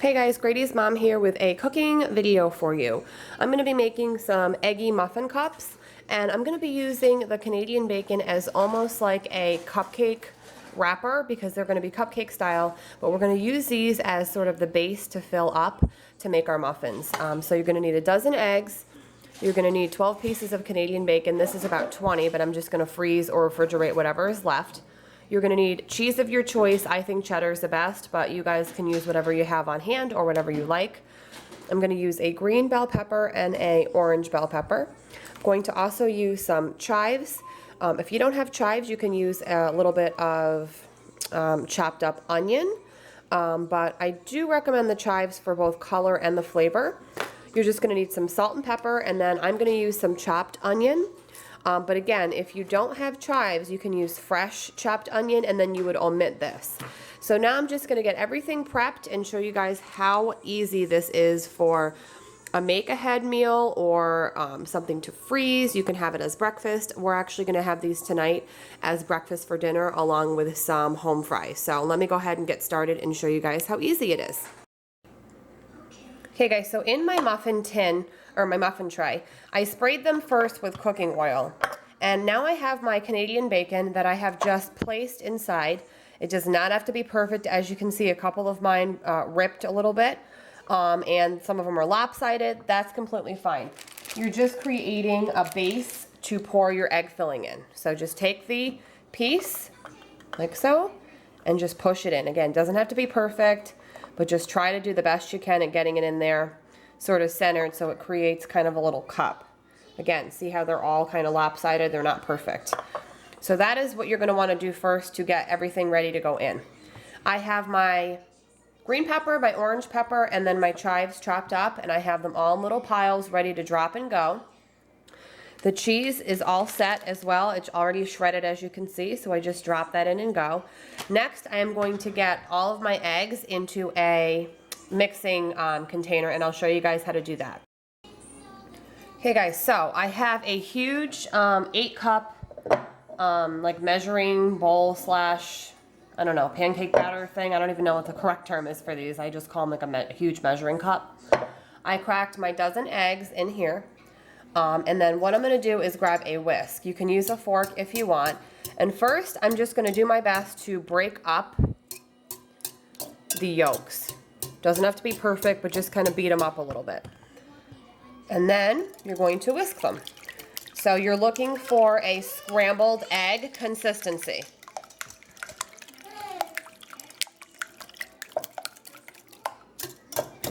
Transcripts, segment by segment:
Hey guys, Grady's mom here with a cooking video for you. I'm going to be making some eggy muffin cups, and I'm going to be using the Canadian bacon as almost like a cupcake wrapper because they're going to be cupcake style, but we're going to use these as sort of the base to fill up to make our muffins. So you're going to need a dozen eggs. You're going to need 12 pieces of Canadian bacon. This is about 20, but I'm just going to freeze or refrigerate whatever is left. You're going to need cheese of your choice. I think cheddar is the best, but you guys can use whatever you have on hand or whatever you like. I'm going to use a green bell pepper and a orange bell pepper. I'm going to also use some chives. If you don't have chives, you can use a little bit of chopped up onion, but I do recommend the chives for both color and the flavor. You're just going to need some salt and pepper, and then I'm going to use some chopped onion. But again, if you don't have chives, you can use fresh chopped onion, and then you would omit this. So now I'm just going to get everything prepped and show you guys how easy this is for a make-ahead meal or something to freeze. You can have it as breakfast. We're actually going to have these tonight as breakfast for dinner along with some home fries. So let me go ahead and get started and show you guys how easy it is. Okay guys, so in my muffin tin, or my muffin tray, I sprayed them first with cooking oil. And now I have my Canadian bacon that I have just placed inside. It does not have to be perfect. As you can see, a couple of mine ripped a little bit, and some of them are lopsided. That's completely fine. You're just creating a base to pour your egg filling in. So just take the piece, like so, and just push it in. Again, it doesn't have to be perfect, but just try to do the best you can at getting it in there sort of centered so it creates kind of a little cup. Again, see how they're all kind of lopsided? They're not perfect. So that is what you're going to want to do first to get everything ready to go in. I have my green pepper, my orange pepper, and then my chives chopped up, and I have them all in little piles ready to drop and go. The cheese is all set as well. It's already shredded, as you can see, so I just drop that in and go. Next, I am going to get all of my eggs into a mixing container, and I'll show you guys how to do that. Okay guys, so I have a huge 8-cup like measuring bowl slash, I don't know, pancake batter thing. I don't even know what the correct term is for these. I just call them like a huge measuring cup. I cracked my dozen eggs in here. And then what I'm going to do is grab a whisk. You can use a fork if you want. And first, I'm just going to do my best to break up the yolks. Doesn't have to be perfect, but just kind of beat them up a little bit. And then you're going to whisk them. So you're looking for a scrambled egg consistency.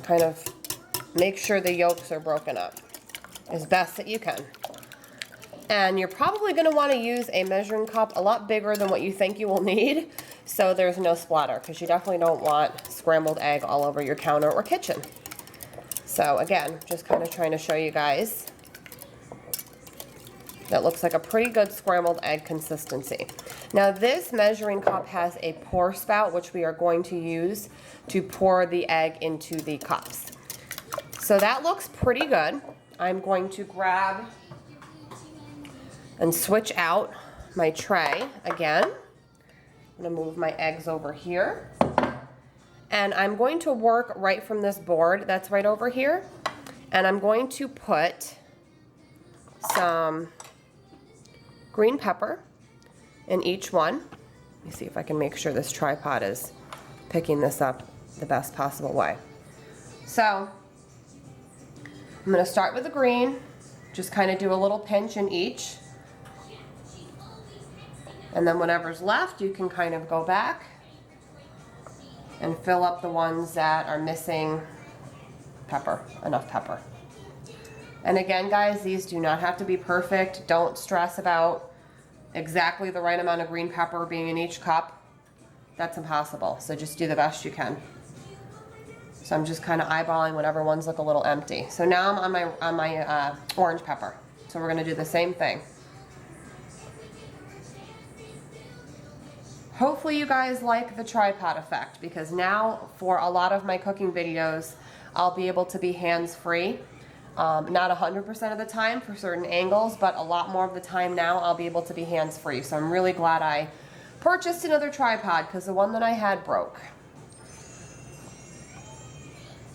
Kind of make sure the yolks are broken up as best that you can. And you're probably going to want to use a measuring cup a lot bigger than what you think you will need, so there's no splatter, because you definitely don't want scrambled egg all over your counter or kitchen. So again, just kind of trying to show you guys. That looks like a pretty good scrambled egg consistency. Now this measuring cup has a pour spout, which we are going to use to pour the egg into the cups. So that looks pretty good. I'm going to grab and switch out my tray again. I'm going to move my eggs over here. And I'm going to work right from this board that's right over here. And I'm going to put some green pepper in each one. Let me see if I can make sure this tripod is picking this up the best possible way. So I'm going to start with the green, just kind of do a little pinch in each. And then whatever's left, you can kind of go back and fill up the ones that are missing pepper, enough pepper. And again, guys, these do not have to be perfect. Don't stress about exactly the right amount of green pepper being in each cup. That's impossible. So just do the best you can. So I'm just kind of eyeballing whatever ones look a little empty. So now I'm on my orange pepper. So we're going to do the same thing. Hopefully you guys like the tripod effect, because now for a lot of my cooking videos, I'll be able to be hands-free. Not 100% of the time for certain angles, but a lot more of the time now I'll be able to be hands-free. So I'm really glad I purchased another tripod, because the one that I had broke.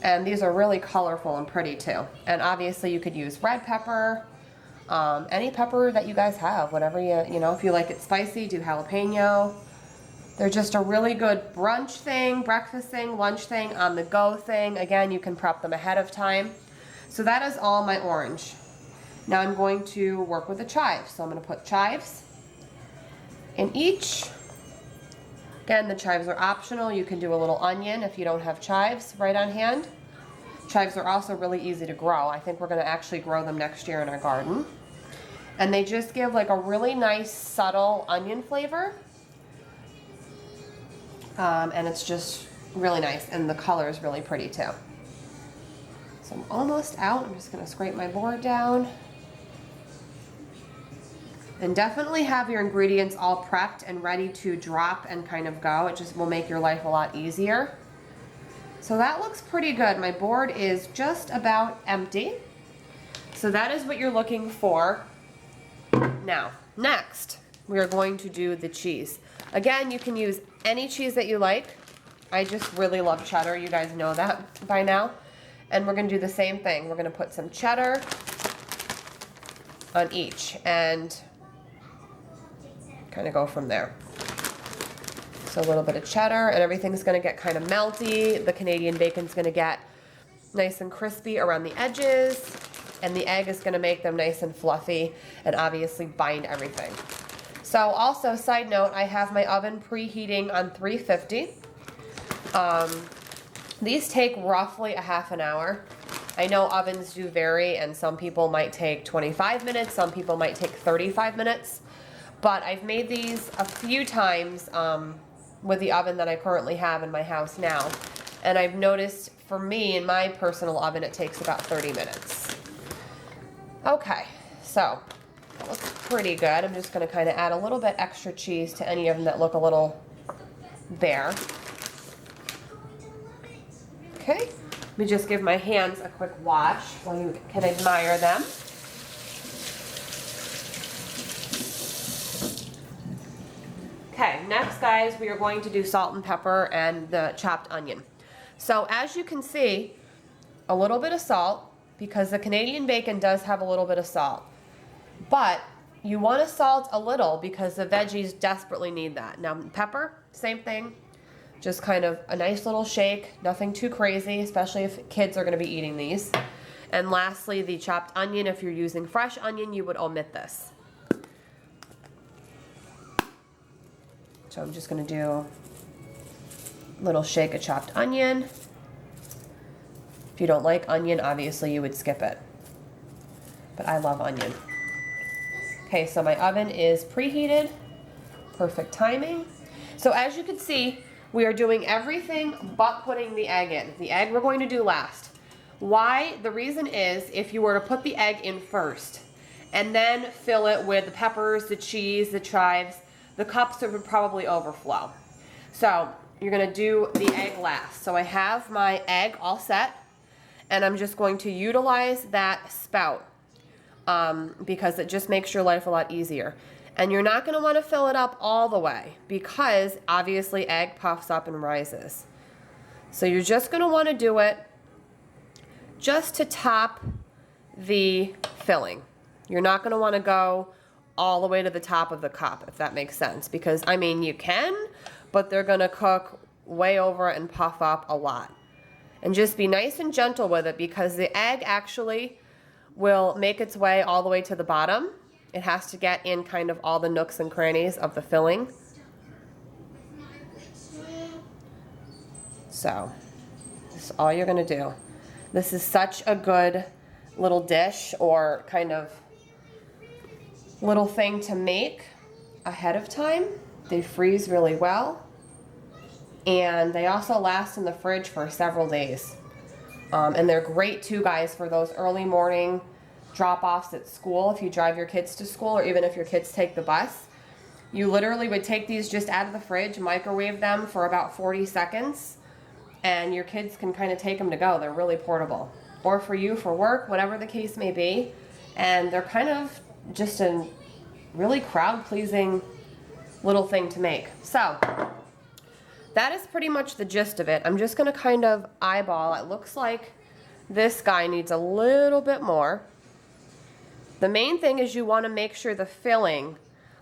And these are really colorful and pretty too. And obviously you could use red pepper, any pepper that you guys have, whatever you know, if you like it spicy, do jalapeno. They're just a really good brunch thing, breakfast thing, lunch thing, on the go thing. Again, you can prep them ahead of time. So that is all my orange. Now I'm going to work with the chives. So I'm going to put chives in each. Again, the chives are optional. You can do a little onion if you don't have chives right on hand. Chives are also really easy to grow. I think we're going to actually grow them next year in our garden. And they just give like a really nice subtle onion flavor. And it's just really nice, and the color is really pretty too. So I'm almost out. I'm just going to scrape my board down. And definitely have your ingredients all prepped and ready to drop and kind of go. It just will make your life a lot easier. So that looks pretty good. My board is just about empty. So that is what you're looking for. Now, next, we are going to do the cheese. Again, you can use any cheese that you like. I just really love cheddar. You guys know that by now. And we're going to do the same thing. We're going to put some cheddar on each and kind of go from there. So a little bit of cheddar, and everything's going to get kind of melty. The Canadian bacon's going to get nice and crispy around the edges, and the egg is going to make them nice and fluffy and obviously bind everything. So also, side note, I have my oven preheating on 350. These take roughly a half an hour. I know ovens do vary, and some people might take 25 minutes, some people might take 35 minutes. But I've made these a few times with the oven that I currently have in my house now. And I've noticed for me, in my personal oven, it takes about 30 minutes. Okay, so that looks pretty good. I'm just going to kind of add a little bit extra cheese to any of them that look a little bare. Okay, let me just give my hands a quick wash while you can admire them. Okay, next guys, we are going to do salt and pepper and the chopped onion. So as you can see, a little bit of salt, because the Canadian bacon does have a little bit of salt. But you want to salt a little because the veggies desperately need that. Now pepper, same thing. Just kind of a nice little shake, nothing too crazy, especially if kids are going to be eating these. And lastly, the chopped onion. If you're using fresh onion, you would omit this. So I'm just going to do a little shake of chopped onion. If you don't like onion, obviously you would skip it. But I love onion. Okay, so my oven is preheated. Perfect timing. So as you can see, we are doing everything but putting the egg in. The egg we're going to do last. Why? The reason is if you were to put the egg in first and then fill it with the peppers, the cheese, the chives, the cups would probably overflow. So you're going to do the egg last. So I have my egg all set, and I'm just going to utilize that spout because it just makes your life a lot easier. And you're not going to want to fill it up all the way because obviously egg puffs up and rises. So you're just going to want to do it just to top the filling. You're not going to want to go all the way to the top of the cup, if that makes sense. Because, I mean, you can, but they're going to cook way over and puff up a lot. And just be nice and gentle with it because the egg actually will make its way all the way to the bottom. It has to get in kind of all the nooks and crannies of the filling. So, this is all you're going to do. This is such a good little dish or kind of little thing to make ahead of time. They freeze really well. And they also last in the fridge for several days. And they're great too, guys, for those early morning drop-offs at school. If you drive your kids to school or even if your kids take the bus, you literally would take these just out of the fridge, microwave them for about 40 seconds, and your kids can kind of take them to go. They're really portable. Or for you for work, whatever the case may be. And they're kind of just a really crowd-pleasing little thing to make. So that is pretty much the gist of it. I'm just gonna kind of eyeball. It looks like this guy needs a little bit more. The main thing is you wanna make sure the filling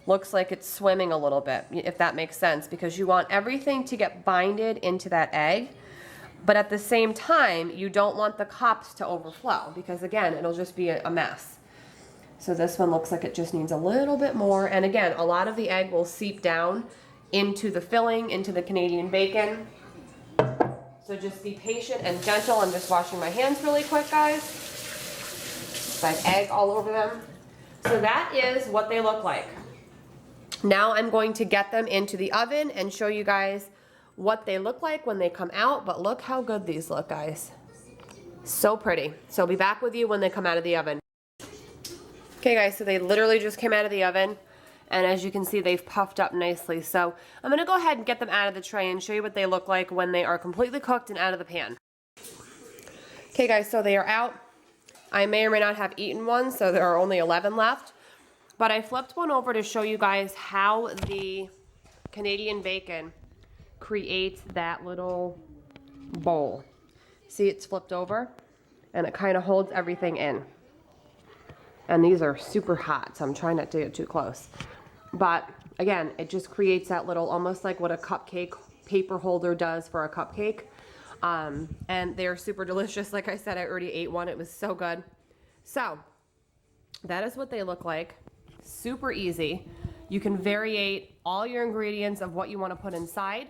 looks like it's swimming a little bit, if that makes sense, because you want everything to get binded into that egg. But at the same time, you don't want the cups to overflow because again, it'll just be a mess. So this one looks like it just needs a little bit more. And again, a lot of the egg will seep down into the filling, into the Canadian bacon. So just be patient and gentle. I'm just washing my hands really quick, guys. I have egg all over them. So that is what they look like. Now I'm going to get them into the oven and show you guys what they look like when they come out, but look how good these look, guys. So pretty. So I'll be back with you when they come out of the oven. Okay guys, so they literally just came out of the oven, and as you can see, they've puffed up nicely. So I'm gonna go ahead and get them out of the tray and show you what they look like when they are completely cooked and out of the pan. Okay guys, so they are out. I may or may not have eaten one, so there are only 11 left. But I flipped one over to show you guys how the Canadian bacon creates that little bowl. See, it's flipped over and it kind of holds everything in. And these are super hot, so I'm trying not to get too close. But again, it just creates that little, almost like what a cupcake paper holder does for a cupcake. And they're super delicious. Like I said, I already ate one. It was so good. So that is what they look like. Super easy. You can variate all your ingredients of what you want to put inside.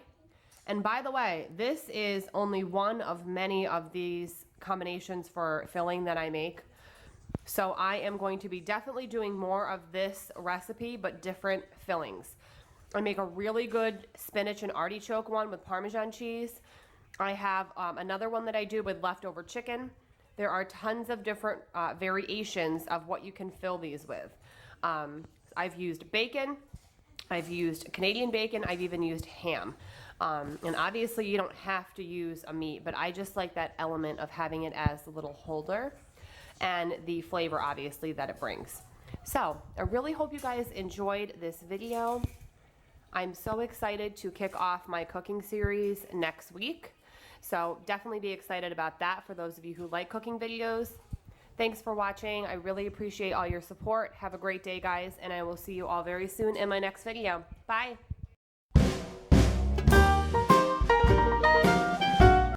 And by the way, this is only one of many of these combinations for filling that I make. So I am going to be definitely doing more of this recipe, but different fillings. I make a really good spinach and artichoke one with Parmesan cheese. I have another one that I do with leftover chicken. There are tons of different variations of what you can fill these with. I've used bacon. I've used Canadian bacon. I've even used ham. And obviously you don't have to use a meat, but I just like that element of having it as a little holder and the flavor obviously that it brings. So I really hope you guys enjoyed this video. I'm so excited to kick off my cooking series next week. So definitely be excited about that for those of you who like cooking videos. Thanks for watching. I really appreciate all your support. Have a great day, guys, and I will see you all very soon in my next video. Bye.